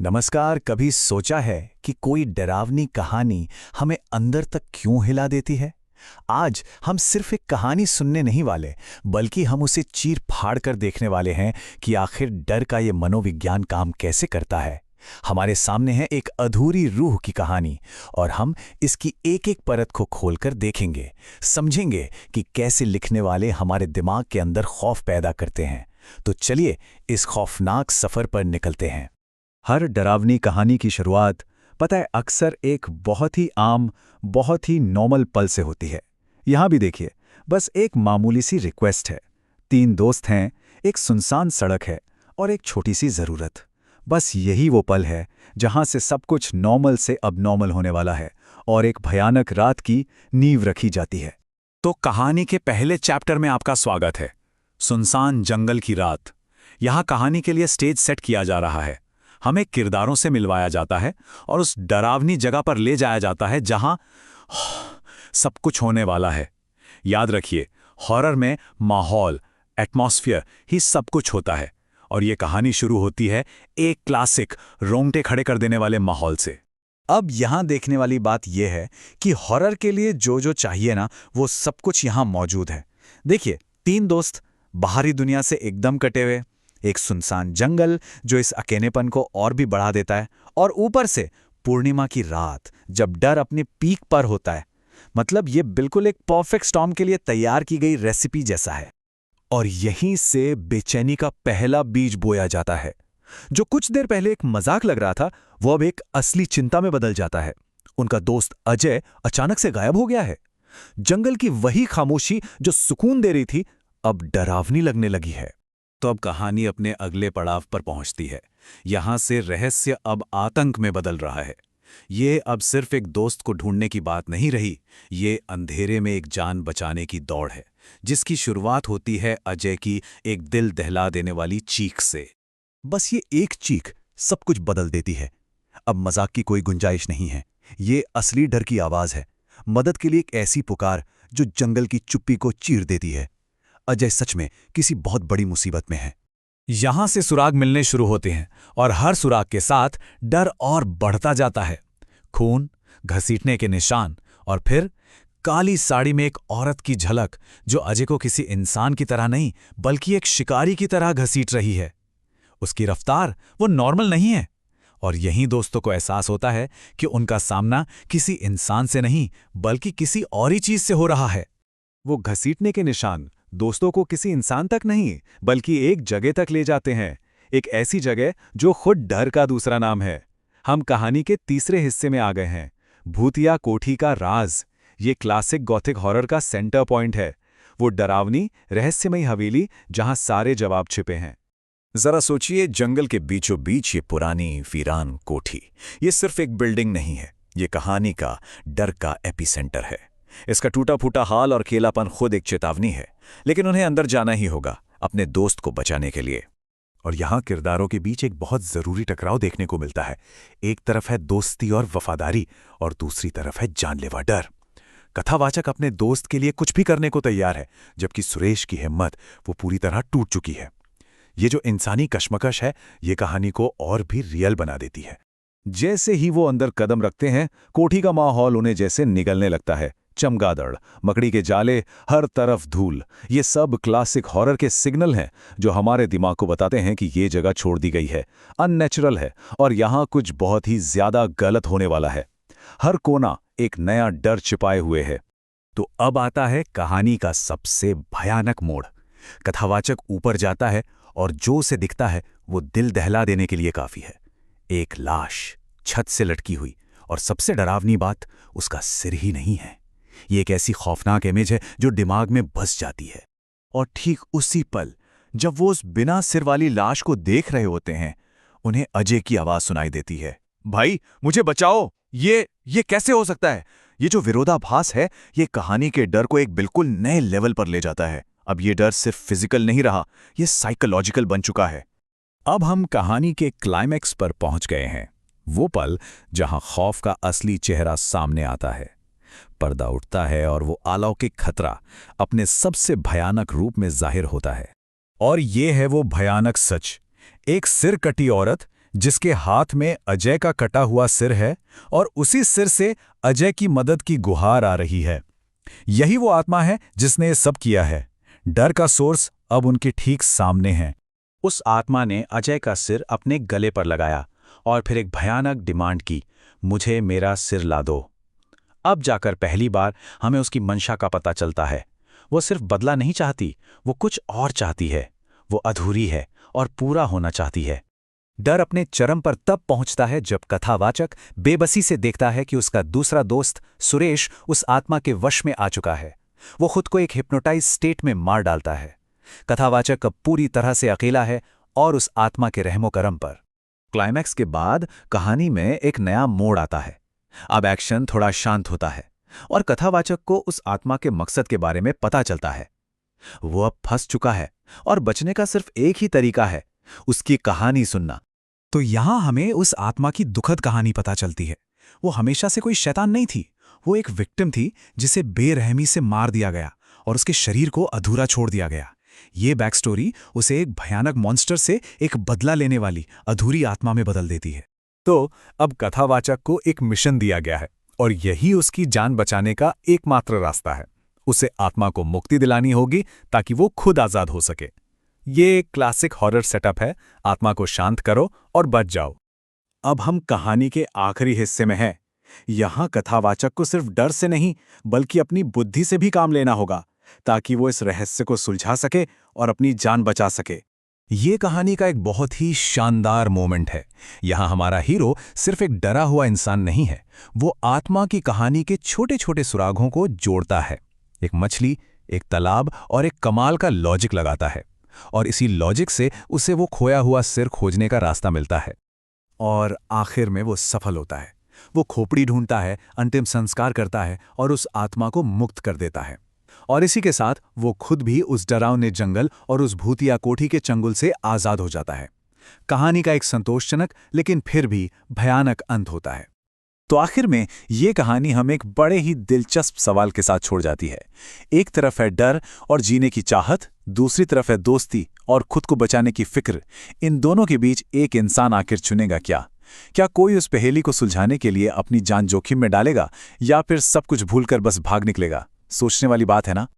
नमस्कार। कभी सोचा है कि कोई डरावनी कहानी हमें अंदर तक क्यों हिला देती है? आज हम सिर्फ एक कहानी सुनने नहीं वाले, बल्कि हम उसे चीर फाड़ कर देखने वाले हैं कि आखिर डर का ये मनोविज्ञान काम कैसे करता है। हमारे सामने है एक अधूरी रूह की कहानी और हम इसकी एक एक परत को खोलकर देखेंगे, समझेंगे कि कैसे लिखने वाले हमारे दिमाग के अंदर खौफ पैदा करते हैं। तो चलिए इस खौफनाक सफर पर निकलते हैं। हर डरावनी कहानी की शुरुआत पता है अक्सर एक बहुत ही आम, बहुत ही नॉर्मल पल से होती है। यहां भी देखिए, बस एक मामूली सी रिक्वेस्ट है। 3 दोस्त हैं, एक सुनसान सड़क है और एक छोटी सी जरूरत। बस यही वो पल है जहां से सब कुछ नॉर्मल से अबनॉर्मल होने वाला है और एक भयानक रात की नींव रखी जाती है। तो कहानी के पहले चैप्टर में आपका स्वागत है। सुनसान जंगल की रात। यहां कहानी के लिए स्टेज सेट किया जा रहा है। हमें किरदारों से मिलवाया जाता है और उस डरावनी जगह पर ले जाया जाता है जहां सब कुछ होने वाला है। याद रखिए, हॉरर में माहौल, एटमॉस्फेयर ही सब कुछ होता है। और ये कहानी शुरू होती है एक क्लासिक, रोंगटे खड़े कर देने वाले माहौल से। अब यहां देखने वाली बात यह है कि हॉरर के लिए जो जो चाहिए ना, वो सब कुछ यहां मौजूद है। देखिए, 3 दोस्त बाहरी दुनिया से एकदम कटे हुए, एक सुनसान जंगल जो इस अकेलेपन को और भी बढ़ा देता है, और ऊपर से पूर्णिमा की रात जब डर अपने पीक पर होता है। मतलब ये बिल्कुल एक परफेक्ट स्टॉर्म के लिए तैयार की गई रेसिपी जैसा है। और यहीं से बेचैनी का पहला बीज बोया जाता है। जो कुछ देर पहले एक मजाक लग रहा था, वो अब एक असली चिंता में बदल जाता है। उनका दोस्त अजय अचानक से गायब हो गया है। जंगल की वही खामोशी जो सुकून दे रही थी, अब डरावनी लगने लगी है। तो अब कहानी अपने अगले पड़ाव पर पहुंचती है। यहां से रहस्य अब आतंक में बदल रहा है। ये अब सिर्फ एक दोस्त को ढूंढने की बात नहीं रही, ये अंधेरे में एक जान बचाने की दौड़ है, जिसकी शुरुआत होती है अजय की एक दिल दहला देने वाली चीख से। बस ये एक चीख सब कुछ बदल देती है। अब मजाक की कोई गुंजाइश नहीं है। ये असली डर की आवाज है, मदद के लिए एक ऐसी पुकार जो जंगल की चुप्पी को चीर देती है। अजय सच में किसी बहुत बड़ी मुसीबत में है। यहां से सुराग मिलने शुरू होते हैं और हर सुराग के साथ डर और बढ़ता जाता है। खून, घसीटने के निशान और फिर काली साड़ी में एक औरत की झलक जो अजय को किसी इंसान की तरह नहीं, बल्कि एक शिकारी की तरह घसीट रही है। उसकी रफ्तार वो नॉर्मल नहीं है। और यहीं दोस्तों को एहसास होता है कि उनका सामना किसी इंसान से नहीं, बल्कि किसी और ही चीज से हो रहा है। वो घसीटने के निशान दोस्तों को किसी इंसान तक नहीं, बल्कि एक जगह तक ले जाते हैं। एक ऐसी जगह जो खुद डर का दूसरा नाम है। हम कहानी के तीसरे हिस्से में आ गए हैं। भूतिया कोठी का राज। ये क्लासिक गॉथिक हॉरर का सेंटर पॉइंट है। वो डरावनी, रहस्यमयी हवेली जहां सारे जवाब छिपे हैं। जरा सोचिए, जंगल के बीचों बीच ये पुरानी वीरान कोठी। ये सिर्फ एक बिल्डिंग नहीं है, ये कहानी का, डर का एपिसेंटर है। इसका टूटा फूटा हाल और अकेलापन खुद एक चेतावनी है, लेकिन उन्हें अंदर जाना ही होगा अपने दोस्त को बचाने के लिए। और यहां किरदारों के बीच एक बहुत जरूरी टकराव देखने को मिलता है। एक तरफ है दोस्ती और वफादारी और दूसरी तरफ है जानलेवा डर। कथावाचक अपने दोस्त के लिए कुछ भी करने को तैयार है, जबकि सुरेश की हिम्मत वो पूरी तरह टूट चुकी है। ये जो इंसानी कश्मकश है, ये कहानी को और भी रियल बना देती है। जैसे ही वो अंदर कदम रखते हैं, कोठी का माहौल उन्हें जैसे निगलने लगता है। चमगादड़, मकड़ी के जाले, हर तरफ धूल। ये सब क्लासिक हॉरर के सिग्नल हैं जो हमारे दिमाग को बताते हैं कि ये जगह छोड़ दी गई है, अननेचुरल है और यहां कुछ बहुत ही ज्यादा गलत होने वाला है। हर कोना एक नया डर छिपाए हुए है। तो अब आता है कहानी का सबसे भयानक मोड़। कथावाचक ऊपर जाता है और जो उसे दिखता है वो दिल दहला देने के लिए काफी है। एक लाश छत से लटकी हुई, और सबसे डरावनी बात, उसका सिर ही नहीं है। ये एक ऐसी खौफनाक इमेज है जो दिमाग में बस जाती है। और ठीक उसी पल जब वो उस बिना सिर वाली लाश को देख रहे होते हैं, उन्हें अजय की आवाज सुनाई देती है, भाई मुझे बचाओ, ये कैसे हो सकता है? ये जो विरोधाभास है, ये कहानी के डर को एक बिल्कुल नए लेवल पर ले जाता है। अब ये डर सिर्फ फिजिकल नहीं रहा, ये साइकोलॉजिकल बन चुका है। अब हम कहानी के क्लाइमैक्स पर पहुंच गए हैं। वो पल जहां खौफ का असली चेहरा सामने आता है। पर्दा उठता है और वो अलौकिक खतरा अपने सबसे भयानक रूप में जाहिर होता है। और ये है वो भयानक सच। एक सिर कटी औरत जिसके हाथ में अजय का कटा हुआ सिर है और उसी सिर से अजय की मदद की गुहार आ रही है। यही वो आत्मा है जिसने ये सब किया है। डर का सोर्स अब उनके ठीक सामने है। उस आत्मा ने अजय का सिर अपने गले पर लगाया और फिर एक भयानक डिमांड की, मुझे मेरा सिर ला दो। अब जाकर पहली बार हमें उसकी मंशा का पता चलता है। वो सिर्फ बदला नहीं चाहती, वो कुछ और चाहती है। वो अधूरी है और पूरा होना चाहती है। डर अपने चरम पर तब पहुंचता है जब कथावाचक बेबसी से देखता है कि उसका दूसरा दोस्त सुरेश उस आत्मा के वश में आ चुका है। वो खुद को एक हिप्नोटाइज स्टेट में मार डालता है। कथावाचक अब पूरी तरह से अकेला है और उस आत्मा के रहमो करम पर। क्लाइमैक्स के बाद कहानी में एक नया मोड़ आता है। अब एक्शन थोड़ा शांत होता है और कथावाचक को उस आत्मा के मकसद के बारे में पता चलता है। वो अब फंस चुका है और बचने का सिर्फ एक ही तरीका है, उसकी कहानी सुनना। तो यहां हमें उस आत्मा की दुखद कहानी पता चलती है। वो हमेशा से कोई शैतान नहीं थी। वो एक विक्टिम थी जिसे बेरहमी से मार दिया गया और उसके शरीर को अधूरा छोड़ दिया गया। ये बैक स्टोरी उसे एक भयानक मॉन्स्टर से एक बदला लेने वाली अधूरी आत्मा में बदल देती है। तो अब कथावाचक को एक मिशन दिया गया है और यही उसकी जान बचाने का एकमात्र रास्ता है। उसे आत्मा को मुक्ति दिलानी होगी ताकि वो खुद आजाद हो सके। ये एक क्लासिक हॉरर सेटअप है। आत्मा को शांत करो और बच जाओ। अब हम कहानी के आखिरी हिस्से में हैं। यहाँ कथावाचक को सिर्फ डर से नहीं बल्कि अपनी बुद्धि से भी काम लेना होगा ताकि वो इस रहस्य को सुलझा सके और अपनी जान बचा सके। ये कहानी का एक बहुत ही शानदार मोमेंट है। यहाँ हमारा हीरो सिर्फ एक डरा हुआ इंसान नहीं है, वो आत्मा की कहानी के छोटे छोटे सुरागों को जोड़ता है। एक मछली, एक तालाब और एक कमाल का लॉजिक लगाता है और इसी लॉजिक से उसे वो खोया हुआ सिर खोजने का रास्ता मिलता है। और आखिर में वो सफल होता है। वो खोपड़ी ढूंढता है, अंतिम संस्कार करता है और उस आत्मा को मुक्त कर देता है। और इसी के साथ वो खुद भी उस डरावने जंगल और उस भूतिया कोठी के चंगुल से आजाद हो जाता है। कहानी का एक संतोषजनक लेकिन फिर भी भयानक अंत होता है। तो आखिर में ये कहानी हमें एक बड़े ही दिलचस्प सवाल के साथ छोड़ जाती है। एक तरफ है डर और जीने की चाहत, दूसरी तरफ है दोस्ती और खुद को बचाने की फिक्र। इन दोनों के बीच एक इंसान आखिर चुनेगा क्या? क्या कोई उस पहेली को सुलझाने के लिए अपनी जान जोखिम में डालेगा या फिर सब कुछ भूलकर बस भाग निकलेगा? सोचने वाली बात है ना।